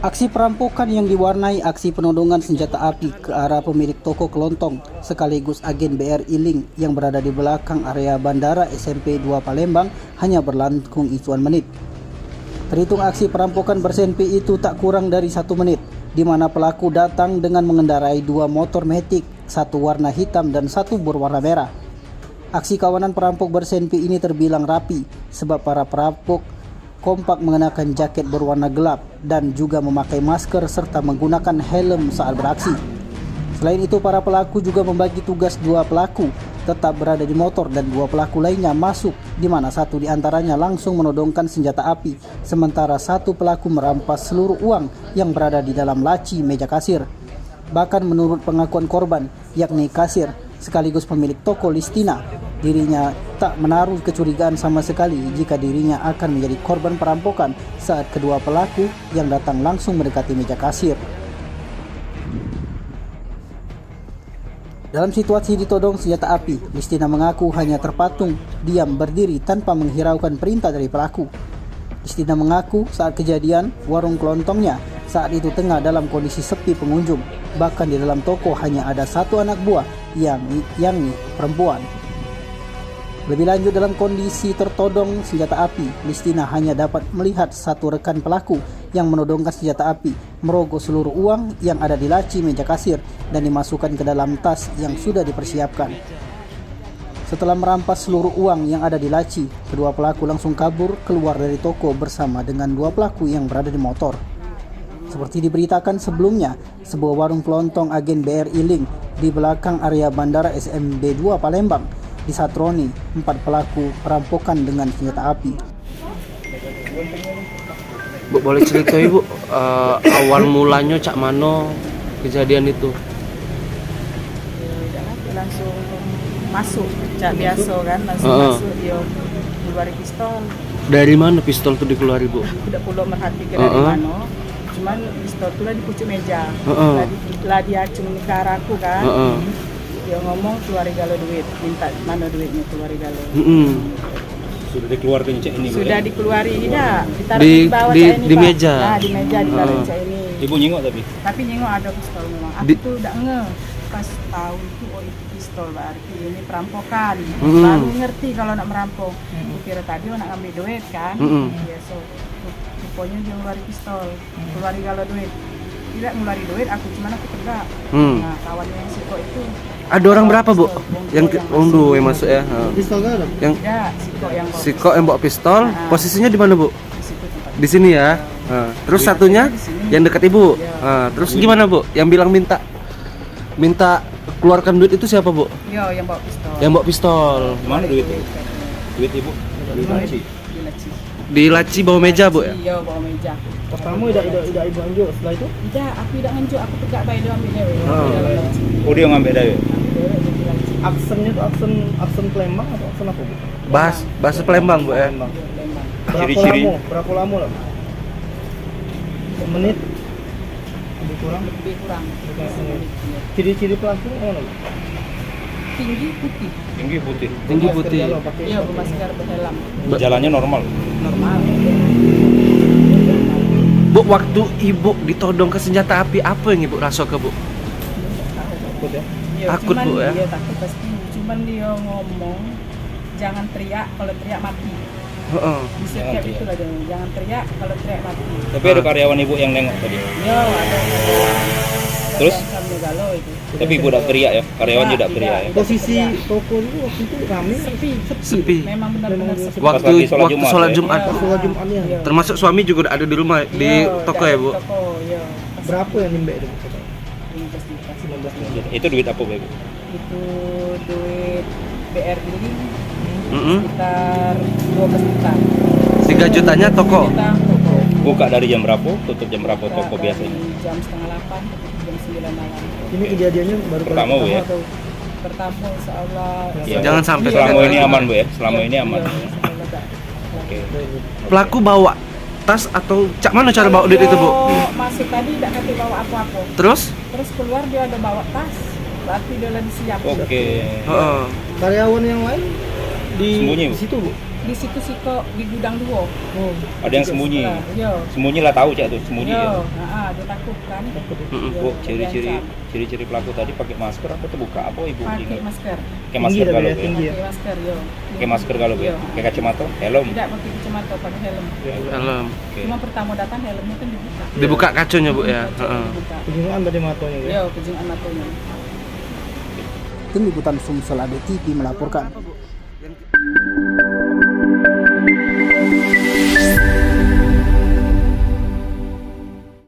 Aksi perampokan yang diwarnai aksi penodongan senjata api ke arah pemilik toko kelontong sekaligus agen BRI Link yang berada di belakang area Bandara SMP 2 Palembang hanya berlangsung hitungan menit. Terhitung aksi perampokan bersenpi itu tak kurang dari 1 menit, di mana pelaku datang dengan mengendarai 2 motor Matic, 1 warna hitam dan 1 berwarna merah. Aksi kawanan perampok bersenpi ini terbilang rapi sebab para perampok kompak mengenakan jaket berwarna gelap dan juga memakai masker serta menggunakan helm saat beraksi. Selain itu, para pelaku juga membagi tugas 2 pelaku tetap berada di motor dan 2 pelaku lainnya masuk, di mana 1 di antaranya langsung menodongkan senjata api, sementara 1 pelaku merampas seluruh uang yang berada di dalam laci meja kasir. Bahkan menurut pengakuan korban, yakni kasir sekaligus pemilik toko Listina, dirinya tak menaruh kecurigaan sama sekali jika dirinya akan menjadi korban perampokan saat kedua pelaku yang datang langsung mendekati meja kasir. Dalam situasi ditodong senjata api, Listina mengaku hanya terpatung diam berdiri tanpa menghiraukan perintah dari pelaku. Listina mengaku saat kejadian warung kelontongnya saat itu tengah dalam kondisi sepi pengunjung. Bahkan di dalam toko hanya ada 1 anak buah yang perempuan. Lebih lanjut, dalam kondisi tertodong senjata api, Listina hanya dapat melihat 1 rekan pelaku yang menodongkan senjata api merogoh seluruh uang yang ada di laci meja kasir dan dimasukkan ke dalam tas yang sudah dipersiapkan. Setelah merampas seluruh uang yang ada di laci, kedua pelaku langsung kabur keluar dari toko bersama dengan 2 pelaku yang berada di motor. Seperti diberitakan sebelumnya, sebuah warung kelontong agen BRI Link di belakang area Bandara SMP 2 Palembang disatroni 4 pelaku perampokan dengan senjata api. Bu, boleh cerita Ibu awal mulanya cak mano kejadian itu? Langsung masuk, cak biasa kan, langsung masuk dia keluarin pistol. Dari mana pistol tuh dikeluarin Bu? Aku tidak perlu merhatikan dari mana, cuman pistol itu lah di pucuk meja, lah dia acung ke arahku kan. Dia ngomong keluarin galo duit, minta mana duitnya keluarin galo. Sudah dikeluarkan cek ini. Sudah dikeluarin tidak, ditaruh di bawah di, cak ini di Pak. meja. Nah, di meja ditaruh cak ini. Ibu nyengok Tapi nyengok ada pistol memang. Aku tuh udah pas tahu itu itu pistol berarti ini perampokan. Baru ngerti kalau nak merampok. Aku kira tadi nak ngambil duit kan. Biasa. Rupanya dia ngeluarin pistol, ngeluarin galo duit. Tidak ngeluarin duit, aku cuman aku tegak. Nah, kawannya yang Siko itu. Ada orang berapa Bu? Yang dua yang masuk ya? Pistol gak ada? Yang ya, Siko yang bawa pistol. Posisinya di mana Bu? Di sini ya. Terus satunya yang dekat Ibu. Terus gimana Bu? Yang bilang minta keluarkan duit itu siapa Bu? Yo, yang bawa pistol. Yang bawa pistol. Mana duit itu? Duit Ibu? Duit laci. Di laci. Di laci bawah meja Bu ya? Iya, bawah meja. Pertama udah Ibu anjuk, setelah itu? Tidak, aku tidak nganjuk, aku tegak baik dia ambil dewe. Oh, dia ngambil dari. Aksennya tuh aksen Palembang atau aksen apa Bu? Bahasa Palembang Bu ya? Ciri-ciri. Berapa lama lah? Menit? Lebih kurang? Lebih kurang. Ciri-ciri pelaku mana Bu? Tinggi putih. Tinggi putih. Tinggi putih. Iya, bermasker berhelm. Jalannya normal. Normal. Bu, waktu Ibu ditodong ke senjata api, apa yang Ibu rasa ke Bu? Takut ya? Ya, Takut, cuman Bu, ya? Dia takut pasti. Cuman dia ngomong jangan teriak, kalau teriak mati. Di setiap itu lah dia, jangan teriak, kalau teriak mati. Tapi ada karyawan Ibu yang nengok tadi. Yo, ada. Terus? Sambil galau itu. Tapi Ibu udah teriak ya? Karyawan juga teriak ya? Posisi toko itu waktu itu rame? Sepi. Memang benar-benar sepi. Waktu lagi sholat waktu Jumat, sholat ya? Jumat. Sholat Jumatnya. Iya. Termasuk suami juga udah ada di rumah di Yo, toko ya Bu? Toko, yo. Berapa yang nimbe itu? 15 juta. Itu duit apa Ibu? Itu duit BRI ini Mm-mm. sekitar 12 juta. 3 jutanya toko. Kita toko. Buka dari jam berapa? Tutup jam berapa toko Dari biasanya? Jam 7:30 tutup jam 9 malam. Ini kejadiannya baru Pertama, Bu, ya? atau Pertama insyaallah. Iya. Jangan sampai Selama terjadi. ini aman Bu ya? Selama ini aman. Iya, insyaallah tak. Oke. Pelaku bawa tas atau cak mana cara bawa duit itu Bu? Masuk tadi tidak kata bawa apa-apa. Terus? Terus keluar dia ada bawa tas. Berarti dia lagi siap. Oke. Heeh. karyawan yang lain di Sembunyi, Bu? situ Bu? di situ siko di gudang duo. Ada yang sembunyi. Yo. Sembunyi lah tahu cak tuh, sembunyi ya. Yo, dia takut kan. Bu, ciri-ciri pelaku tadi pakai masker apa terbuka apa ibu? Pakai masker. Pakai masker kalau bu. Pakai masker, yo. Pakai masker kalau bu. Yo. Pakai kacamata, helm. Tidak pakai kacamata, pakai helm. Helm. Cuma pertama datang helmnya kan dibuka. Dibuka kaconya bu ya. Dibuka. Kejingan tadi matanya ya. Yo, kejingan matanya. Tim Liputan Sumsel AD TV melaporkan.